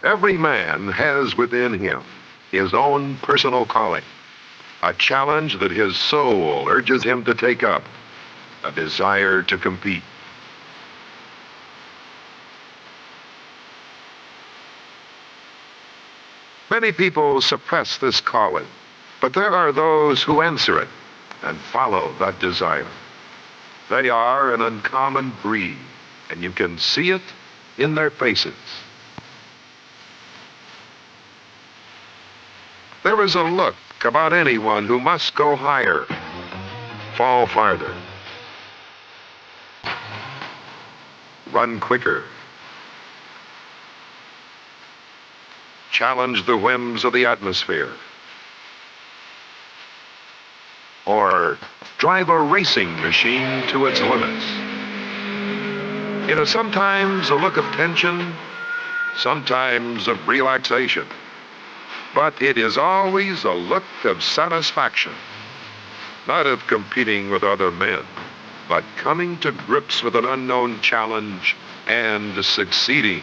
Every man has within him his own personal calling, a challenge that his soul urges him to take up, a desire to compete. Many people suppress this calling, but there are those who answer it and follow that desire. They are an uncommon breed, and you can see it in their faces. There is a look about anyone who must go higher, fall farther, run quicker, challenge the whims of the atmosphere, or drive a racing machine to its limits. It is sometimes a look of tension, sometimes of relaxation, but it is always a look of satisfaction, not of competing with other men, but coming to grips with an unknown challenge and succeeding.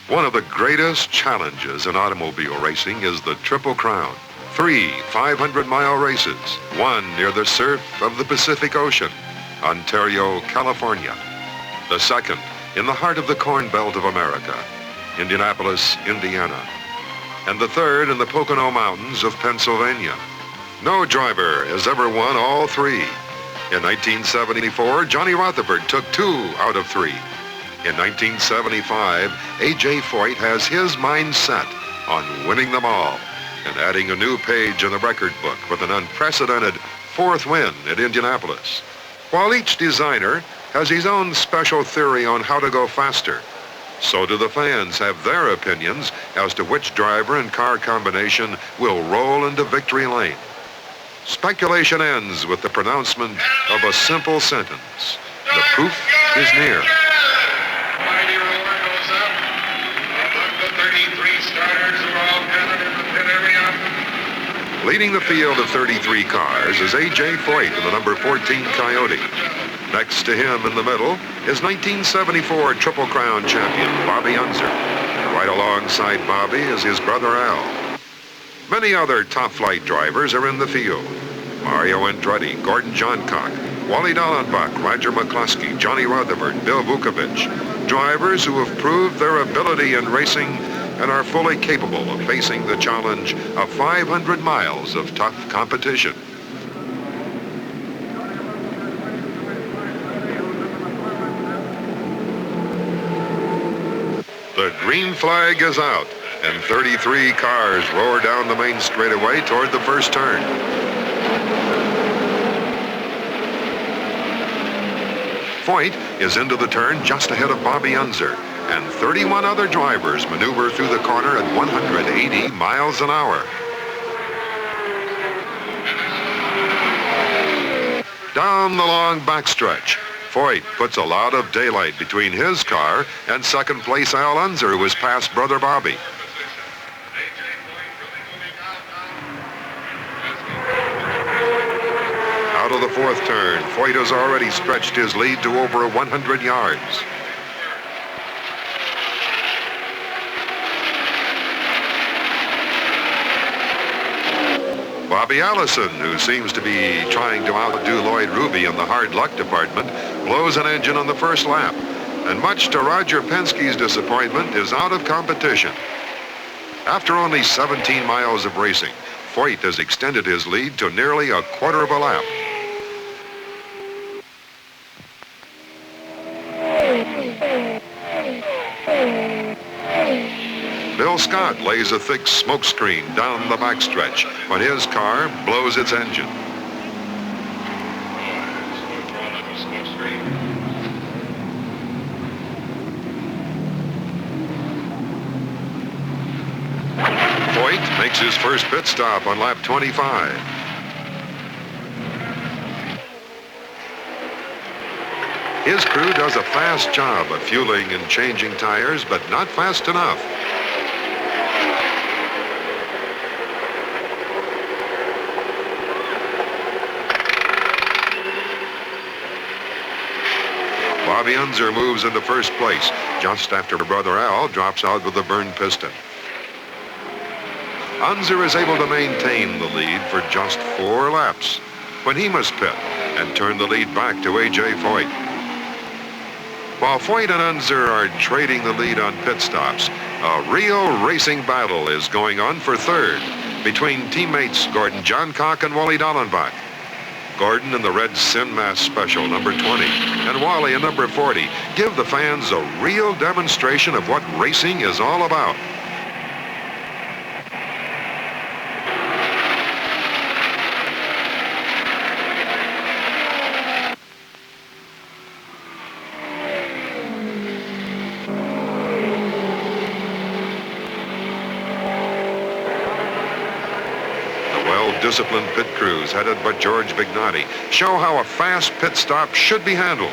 One of the greatest challenges in automobile racing is the Triple Crown. 3 500-mile races, one near the surf of the Pacific Ocean, Ontario, California. The second in the heart of the Corn Belt of America, Indianapolis, Indiana. And the third in the Pocono Mountains of Pennsylvania. No driver has ever won all 3. In 1974, Johnny Rutherford took 2 out of 3. In 1975, A.J. Foyt has his mind set on winning them all and adding a new page in the record book with an unprecedented 4th win at Indianapolis. While each designer has his own special theory on how to go faster, so do the fans have their opinions as to which driver and car combination will roll into victory lane. Speculation ends with the pronouncement of a simple sentence. The proof is near. Leading the field of 33 cars is A.J. Foyt in the number 14 Coyote. Next to him in the middle is 1974 Triple Crown champion Bobby Unser. Right alongside Bobby is his brother Al. Many other top-flight drivers are in the field. Mario Andretti, Gordon Johncock, Wally Dallenbach, Roger McCluskey, Johnny Rutherford, Bill Vukovich. Drivers who have proved their ability in racing and are fully capable of facing the challenge of 500 miles of tough competition. The green flag is out, and 33 cars roar down the main straightaway toward the first turn. Foyt is into the turn just ahead of Bobby Unser, and 31 other drivers maneuver through the corner at 180 miles an hour. Down the long backstretch, Foyt puts a lot of daylight between his car and second place Al Unser, who has passed brother Bobby. Out of the 4th turn, Foyt has already stretched his lead to over 100 yards. Bobby Allison, who seems to be trying to outdo Lloyd Ruby in the hard luck department, blows an engine on the first lap, and much to Roger Penske's disappointment, is out of competition. After only 17 miles of racing, Foyt has extended his lead to nearly a quarter of a lap. Bill Scott lays a thick smokescreen down the backstretch when his car blows its engine. Foyt makes his first pit stop on lap 25. His crew does a fast job of fueling and changing tires, but not fast enough. Bobby Unser moves into first place, just after brother Al drops out with a burned piston. Unser is able to maintain the lead for just 4 laps when he must pit and turn the lead back to A.J. Foyt. While Foyt and Unser are trading the lead on pit stops, a real racing battle is going on for third between teammates Gordon Johncock and Wally Dallenbach. Gordon in the red Sin Mass Special, number 20, and Wally in number 40 give the fans a real demonstration of what racing is all about. Disciplined pit crews headed by George Bignotti show how a fast pit stop should be handled.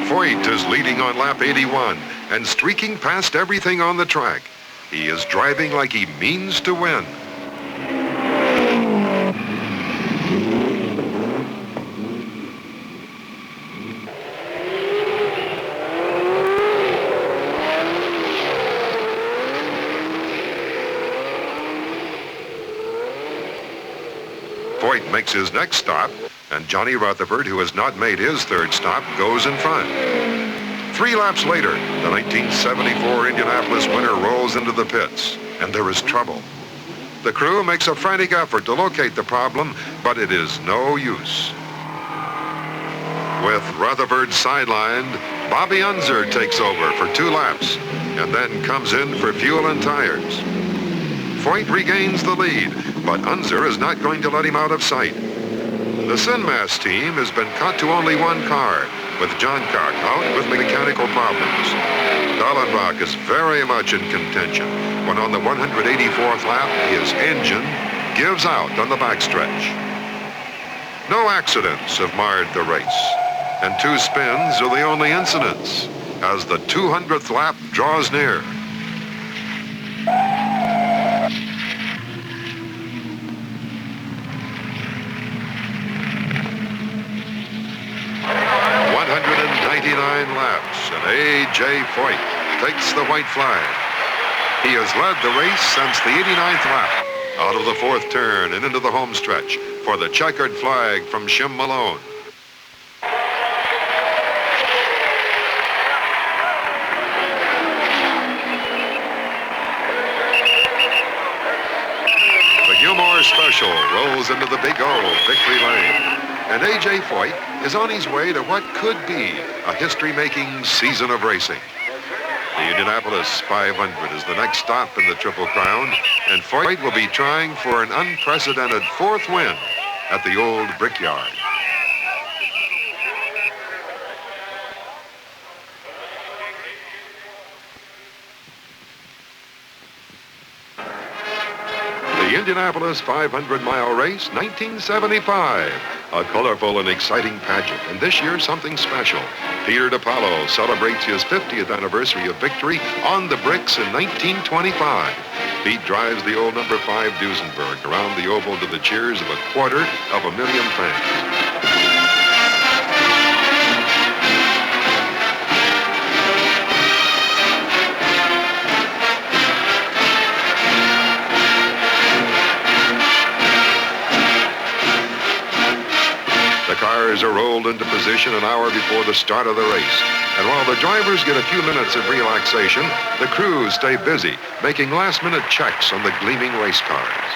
Foyt is leading on lap 81 and streaking past everything on the track. He is driving like he means to win. Foyt makes his next stop, and Johnny Rutherford, who has not made his third stop, goes in front. 3 laps later, the 1974 Indianapolis winner rolls into the pits, and there is trouble. The crew makes a frantic effort to locate the problem, but it is no use. With Rutherford sidelined, Bobby Unser takes over for 2 laps, and then comes in for fuel and tires. Foyt regains the lead, but Unser is not going to let him out of sight. The Sin Mass team has been cut to only 1 car, with Johncock out with mechanical problems. Dallenbach is very much in contention when on the 184th lap, his engine gives out on the backstretch. No accidents have marred the race, and 2 spins are the only incidents as the 200th lap draws near. Laps, and A.J. Foyt takes the white flag. He has led the race since the 89th lap, out of the 4th turn and into the home stretch for the checkered flag from Shim Malone. The Gilmore Special rolls into the Big O victory lane. And A.J. Foyt is on his way to what could be a history-making season of racing. The Indianapolis 500 is the next stop in the Triple Crown, and Foyt will be trying for an unprecedented 4th win at the old Brickyard. The Indianapolis 500-mile race, 1975. A colorful and exciting pageant, and this year something special. Peter DiPaolo celebrates his 50th anniversary of victory on the bricks in 1925. Pete drives the old number 5 Duesenberg around the oval to the cheers of 250,000 fans. The cars are rolled into position an hour before the start of the race. And while the drivers get a few minutes of relaxation, the crews stay busy making last-minute checks on the gleaming race cars.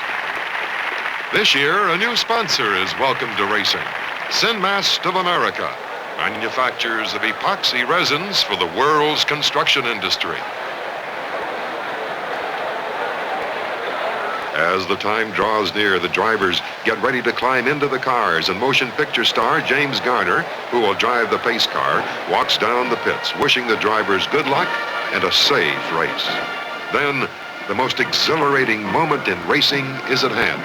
This year, a new sponsor is welcome to racing. Sin Mass of America, manufacturers of epoxy resins for the world's construction industry. As the time draws near, the drivers get ready to climb into the cars, and motion picture star James Garner, who will drive the pace car, walks down the pits, wishing the drivers good luck and a safe race. Then, the most exhilarating moment in racing is at hand.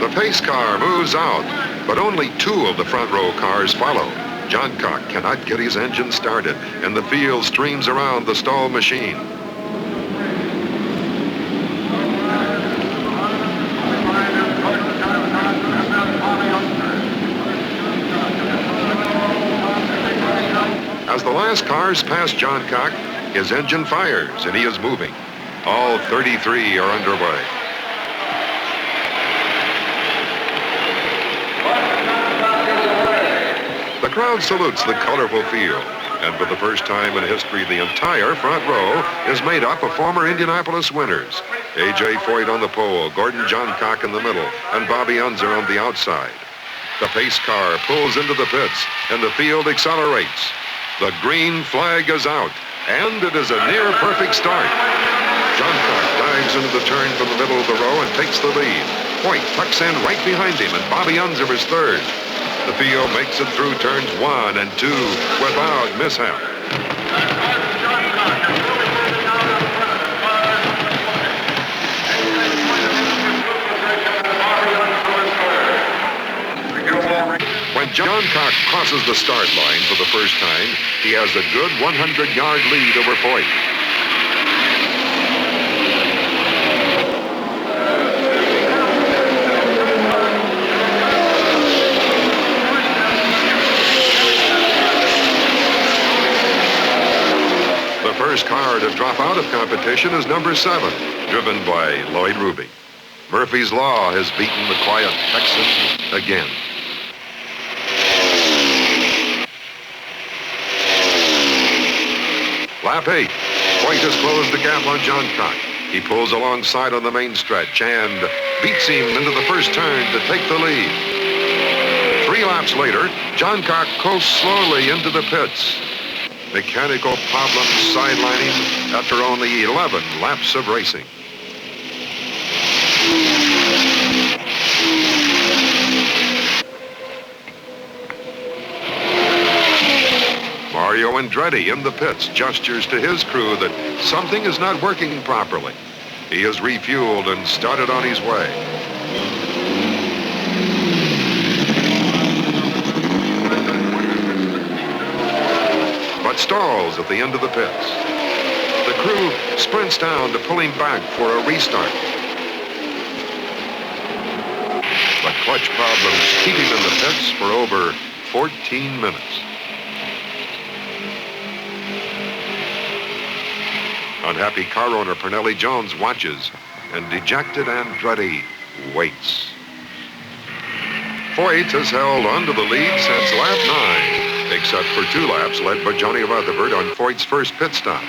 The pace car moves out, but only 2 of the front row cars follow. John Cock cannot get his engine started, and the field streams around the stalled machine. As the last cars pass John Cock, his engine fires and he is moving. All 33 are underway. The crowd salutes the colorful field, and for the first time in history, the entire front row is made up of former Indianapolis winners. A.J. Foyt on the pole, Gordon John Cock in the middle, and Bobby Unser on the outside. The pace car pulls into the pits, and the field accelerates. The green flag is out, and it is a near-perfect start. John Cock dives into the turn from the middle of the row and takes the lead. Foyt tucks in right behind him, and Bobby Unser is third. The field makes it through turns 1 and 2 without mishap. When John Cock crosses the start line for the first time, he has a good 100-yard lead over Foyt. The first car to drop out of competition is number 7, driven by Lloyd Ruby. Murphy's Law has beaten the quiet Texan again. Lap 8. Foyt has closed the gap on John Cock. He pulls alongside on the main stretch and beats him into the first turn to take the lead. 3 laps later, John Cock coasts slowly into the pits. Mechanical problems sideline him after only 11 laps of racing. Mario Andretti in the pits gestures to his crew that something is not working properly. He is refueled and started on his way. But stalls at the end of the pits. The crew sprints down to pull him back for a restart. But clutch problems keep him in the pits for over 14 minutes. Unhappy car owner Pernelli Jones watches, and dejected Andretti waits. Foyt has held on to the lead since lap 9, except for 2 laps led by Johnny Rutherford on Foyt's first pit stop.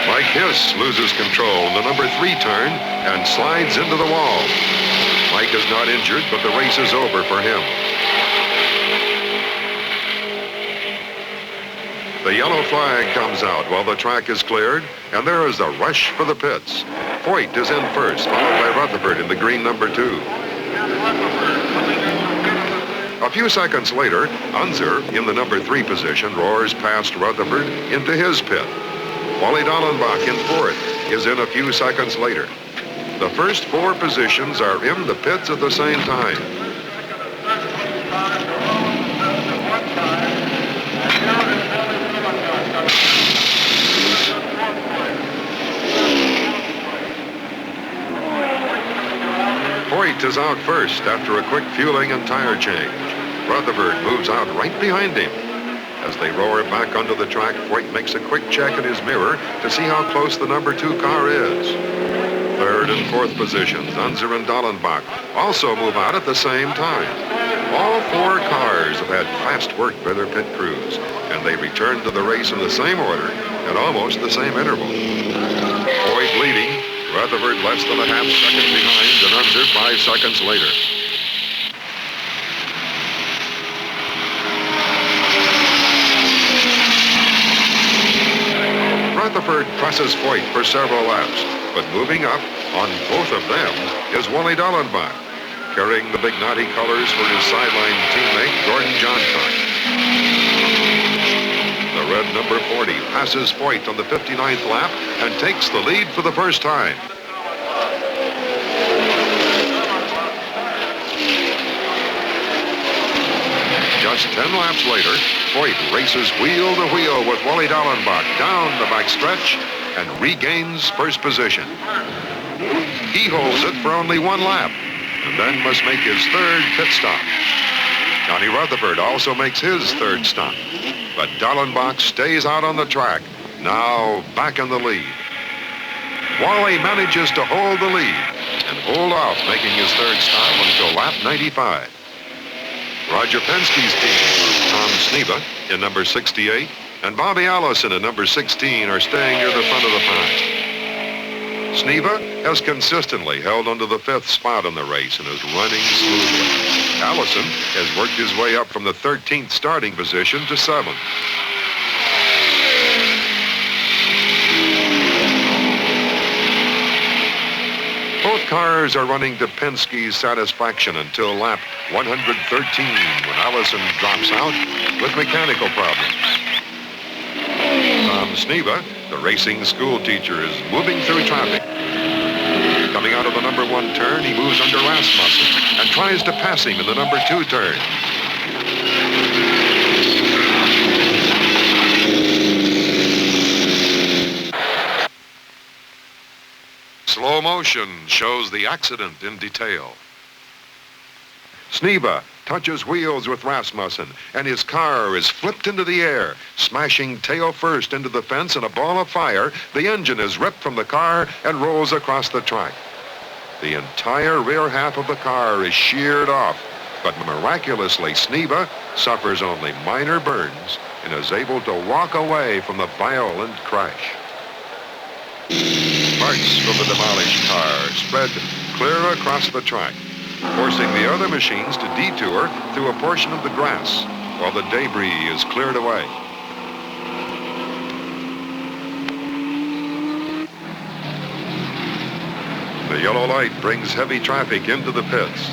Mike Hiss loses control in the number 3 turn and slides into the wall. Mike is not injured, but the race is over for him. The yellow flag comes out while the track is cleared, and there is a rush for the pits. Foyt is in first, followed by Rutherford in the green number 2. A few seconds later, Unser, in the number 3 position, roars past Rutherford into his pit. Wally Dallenbach in 4th is in a few seconds later. The first 4 positions are in the pits at the same time. Foyt is out first after a quick fueling and tire change. Rutherford moves out right behind him. As they roar back onto the track, Foyt makes a quick check in his mirror to see how close the number 2 car is. Third and fourth positions, Unser and Dallenbach, also move out at the same time. All 4 cars have had fast work by their pit crews, and they return to the race in the same order at almost the same interval. Foyt leading, Rutherford less than a half second behind, and Unser 5 seconds later. Rutherford presses Foyt for several laps, but moving up on both of them is Wally Dallenbach, carrying the big naughty colors for his sideline teammate Gordon Johncock. The red number 40 passes Foyt on the 59th lap and takes the lead for the first time. Just 10 laps later, Foyt races wheel to wheel with Wally Dallenbach down the backstretch and regains first position. He holds it for only 1 lap and then must make his 3rd pit stop. Johnny Rutherford also makes his 3rd stop, but Dallenbach stays out on the track, now back in the lead. Wally manages to hold the lead and hold off making his 3rd stop until lap 95. Roger Penske's team, Tom Sneva in number 68 and Bobby Allison in number 16 are staying near the front of the pack. Sneva has consistently held onto the 5th spot in the race and is running smoothly. Allison has worked his way up from the 13th starting position to 7th. Both cars are running to Penske's satisfaction until lap 113 when Allison drops out with mechanical problems. Tom Sneva, the racing school teacher, is moving through traffic. Coming out of the number 1 turn, he moves under Rasmussen and tries to pass him in the number 2 turn. Slow motion shows the accident in detail. Sneva touches wheels with Rasmussen, and his car is flipped into the air, smashing tail first into the fence in a ball of fire. The engine is ripped from the car and rolls across the track. The entire rear half of the car is sheared off, but miraculously, Sneva suffers only minor burns and is able to walk away from the violent crash. Parts from the demolished car spread clear across the track, forcing the other machines to detour through a portion of the grass while the debris is cleared away. The yellow light brings heavy traffic into the pits.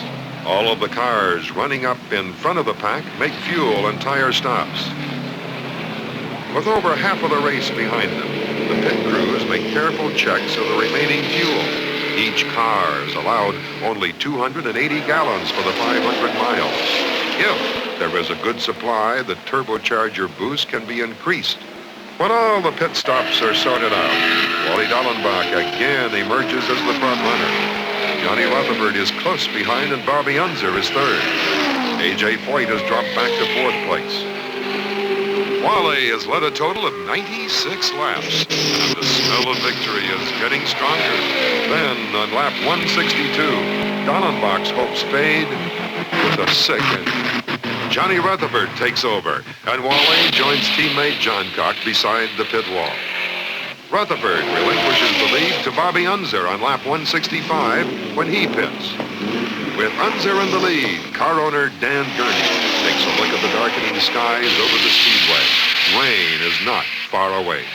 All of the cars running up in front of the pack make fuel and tire stops. With over half of the race behind them, the pit crews make careful checks of the remaining fuel. Each car is allowed only 280 gallons for the 500 miles. If there is a good supply, the turbocharger boost can be increased. When all the pit stops are sorted out, Wally Dallenbach again emerges as the front runner. Johnny Rutherford is close behind and Bobby Unser is 3rd. A.J. Foyt has dropped back to 4th place. Wally has led a total of 96 laps, and the smell of victory is getting stronger. Then, on lap 162, Dallenbach's hopes fade with a sick engine. Johnny Rutherford takes over, and Wally joins teammate Johncock beside the pit wall. Rutherford relinquishes the lead to Bobby Unser on lap 165 when he pits. With Unser in the lead, car owner Dan Gurney takes a look at the darkening skies over the speedway. Rain is not far away.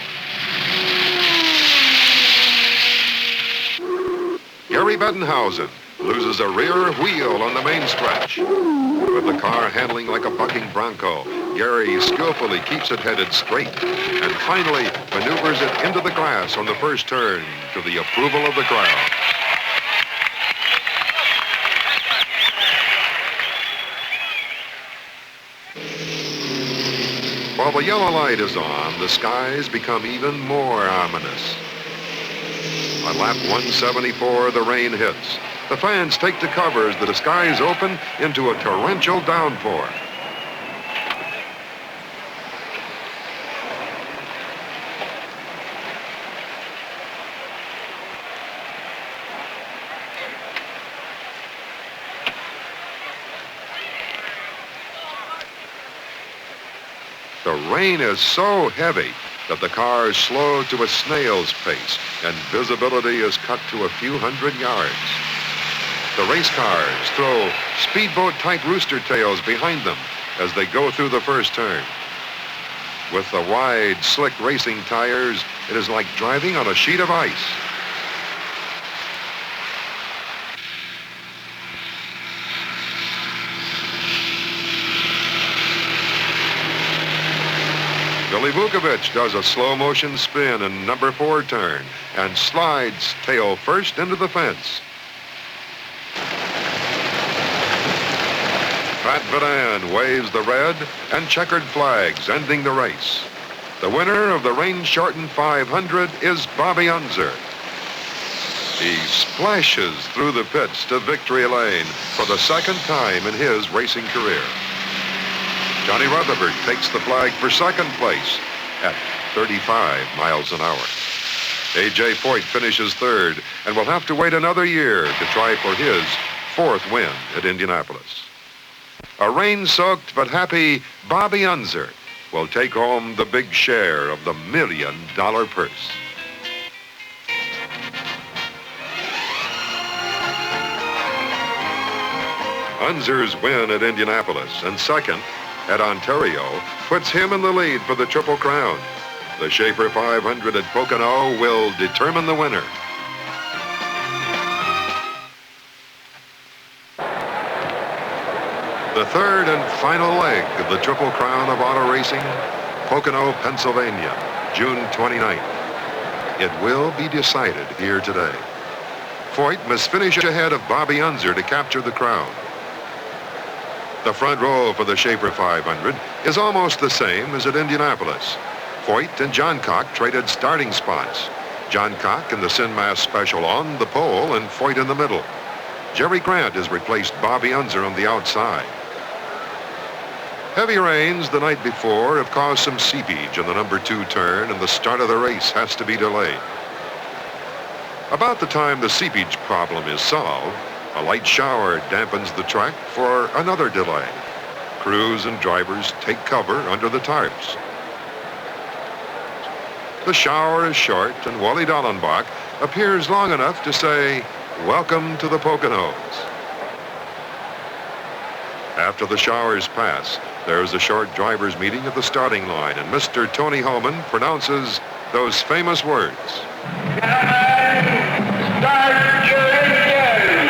Gary Bettenhausen loses a rear wheel on the main stretch. With the car handling like a bucking bronco, Gary skillfully keeps it headed straight and finally maneuvers it into the grass on the first turn to the approval of the crowd. While the yellow light is on, the skies become even more ominous. On lap 174, the rain hits. The fans take to cover as the skies open into a torrential downpour. The rain is so heavy that the cars slow to a snail's pace and visibility is cut to a few hundred yards. The race cars throw speedboat-type rooster tails behind them as they go through the first turn. With the wide, slick racing tires, it is like driving on a sheet of ice. Billy Vukovich does a slow-motion spin in number 4 turn and slides tail first into the fence. Pat Vidan waves the red and checkered flags, ending the race. The winner of the rain-shortened 500 is Bobby Unser. He splashes through the pits to victory lane for the second time in his racing career. Johnny Rutherford takes the flag for second place at 35 miles an hour. A.J. Foyt finishes third and will have to wait another year to try for his 4th win at Indianapolis. A rain-soaked but happy Bobby Unser will take home the big share of the $1 million purse. Unser's win at Indianapolis and second at Ontario puts him in the lead for the Triple Crown. The Schaefer 500 at Pocono will determine the winner. The third and final leg of the Triple Crown of auto racing, Pocono, Pennsylvania, June 29th. It will be decided here today. Foyt must finish ahead of Bobby Unser to capture the crown. The front row for the Schaefer 500 is almost the same as at Indianapolis. Foyt and Johncock traded starting spots. Johncock in the Sinmas Special on the pole and Foyt in the middle. Jerry Grant has replaced Bobby Unser on the outside. Heavy rains the night before have caused some seepage in the number 2 turn and the start of the race has to be delayed. About the time the seepage problem is solved, a light shower dampens the track for another delay. Crews and drivers take cover under the tarps. The shower is short and Wally Dallenbach appears long enough to say, "Welcome to the Poconos." After the showers pass, there's a short driver's meeting at the starting line, and Mr. Tony Homan pronounces those famous words. Start your engine!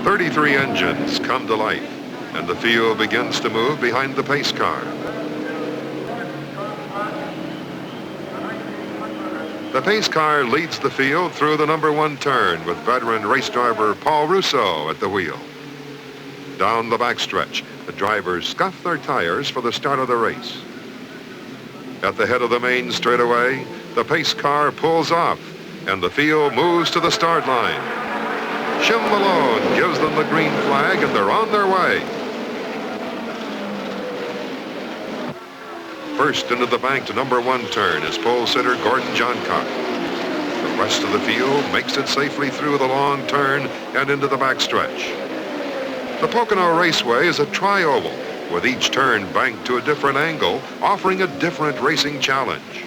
33 engines come to life, and the field begins to move behind the pace car. The pace car leads the field through the number 1 turn with veteran race driver Paul Russo at the wheel. Down the backstretch, the drivers scuff their tires for the start of the race. At the head of the main straightaway, the pace car pulls off and the field moves to the start line. Jim Malone gives them the green flag and they're on their way. First into the banked number 1 turn is pole sitter Gordon Johncock. The rest of the field makes it safely through the long turn and into the backstretch. The Pocono Raceway is a tri-oval with each turn banked to a different angle, offering a different racing challenge.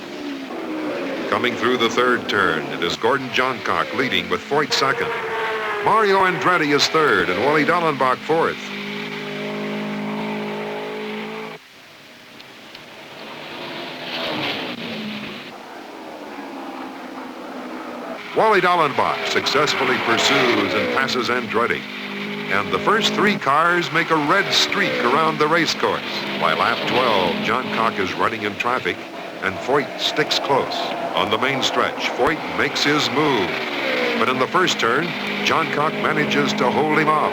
Coming through the 3rd turn, it is Gordon Johncock leading with Foyt second. Mario Andretti is 3rd and Wally Dallenbach 4th. Wally Dallenbach successfully pursues and passes Andretti. And the first 3 cars make a red streak around the race course. By lap 12, Johncock is running in traffic and Foyt sticks close. On the main stretch, Foyt makes his move. But in the first turn, Johncock manages to hold him off.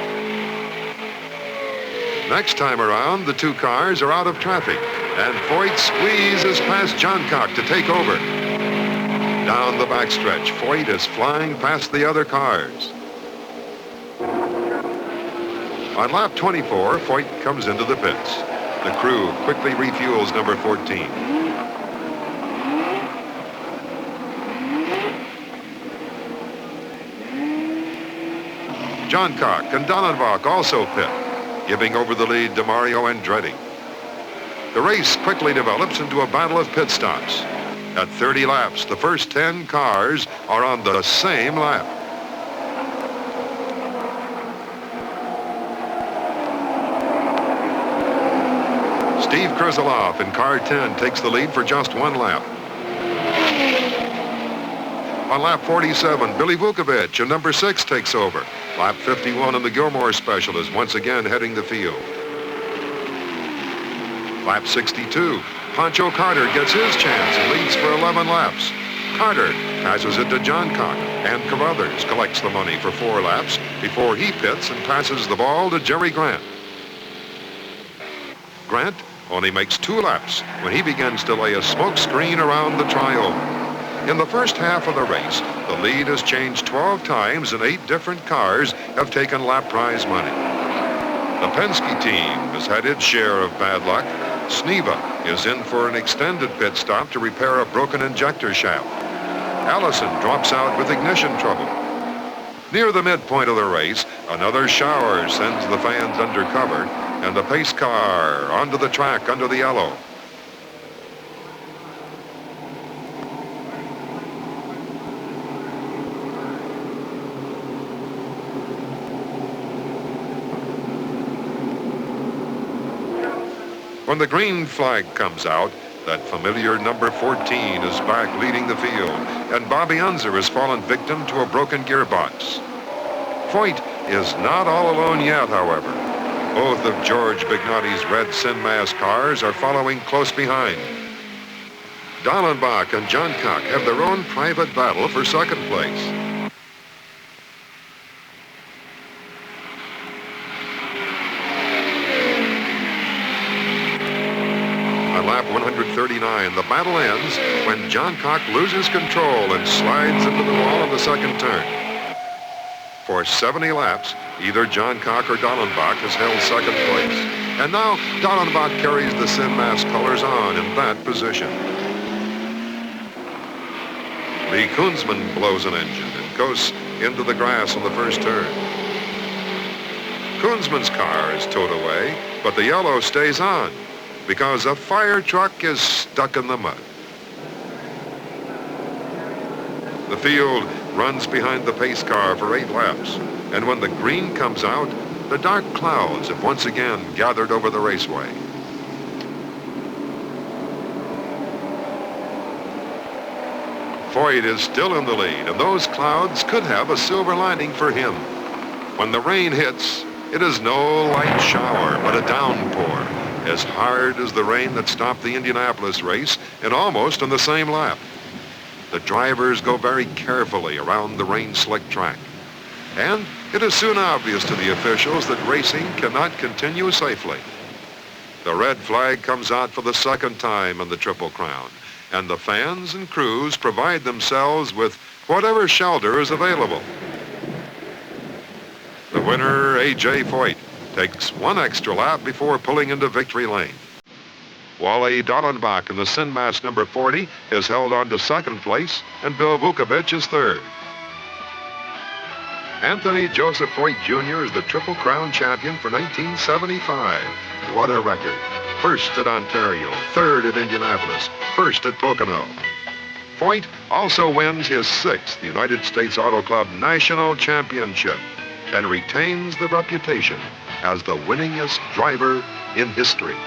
Next time around, the 2 cars are out of traffic and Foyt squeezes past Johncock to take over. Down the backstretch, Foyt is flying past the other cars. On lap 24, Foyt comes into the pits. The crew quickly refuels number 14. Johncock and Dallenbach also pit, giving over the lead to Mario Andretti. The race quickly develops into a battle of pit stops. At 30 laps, the first 10 cars are on the same lap. Steve Kurzeloff in car 10 takes the lead for just one lap. On lap 47, Billy Vukovic in number 6 takes over. Lap 51 in the Gilmore Special is once again heading the field. Lap 62, Pancho Carter gets his chance and leads for 11 laps. Carter passes it to Johncock, and Carruthers collects the money for 4 laps before he pits and passes the ball to Jerry Grant. Grant only makes 2 laps when he begins to lay a smoke screen around the trioval. In the first half of the race, the lead has changed 12 times and 8 different cars have taken lap prize money. The Penske team has had its share of bad luck. Sneva is in for an extended pit stop to repair a broken injector shaft. Allison drops out with ignition trouble. Near the midpoint of the race, another shower sends the fans under cover and the pace car onto the track under the yellow. When the green flag comes out, that familiar number 14 is back leading the field, and Bobby Unser has fallen victim to a broken gearbox. Foyt is not all alone yet, however. Both of George Bignotti's red Sinmas cars are following close behind. Dallenbach and Johncock have their own private battle for second place. On lap 139, the battle ends when Johncock loses control and slides into the wall of the second turn. For 70 laps, either Johncock or Dallenbach has held second place. And now Dallenbach carries the Sinmas colors on in that position. Lee Kunzman blows an engine and goes into the grass on the first turn. Kunzman's car is towed away, but the yellow stays on because a fire truck is stuck in the mud. The field runs behind the pace car for 8 laps, and when the green comes out, the dark clouds have once again gathered over the raceway. Foyt is still in the lead, and those clouds could have a silver lining for him. When the rain hits, it is no light shower, but a downpour, as hard as the rain that stopped the Indianapolis race and almost on the same lap. The drivers go very carefully around the rain-slicked track. And it is soon obvious to the officials that racing cannot continue safely. The red flag comes out for the second time in the Triple Crown, and the fans and crews provide themselves with whatever shelter is available. The winner, A.J. Foyt, takes 1 extra lap before pulling into victory lane. Wally Dallenbach in the Sinmas number 40 is held on to second place, and Bill Vukovic is third. Anthony Joseph Foyt Jr. is the Triple Crown champion for 1975. What a record. First at Ontario, third at Indianapolis, first at Pocono. Foyt also wins his 6th United States Auto Club National Championship and retains the reputation as the winningest driver in history.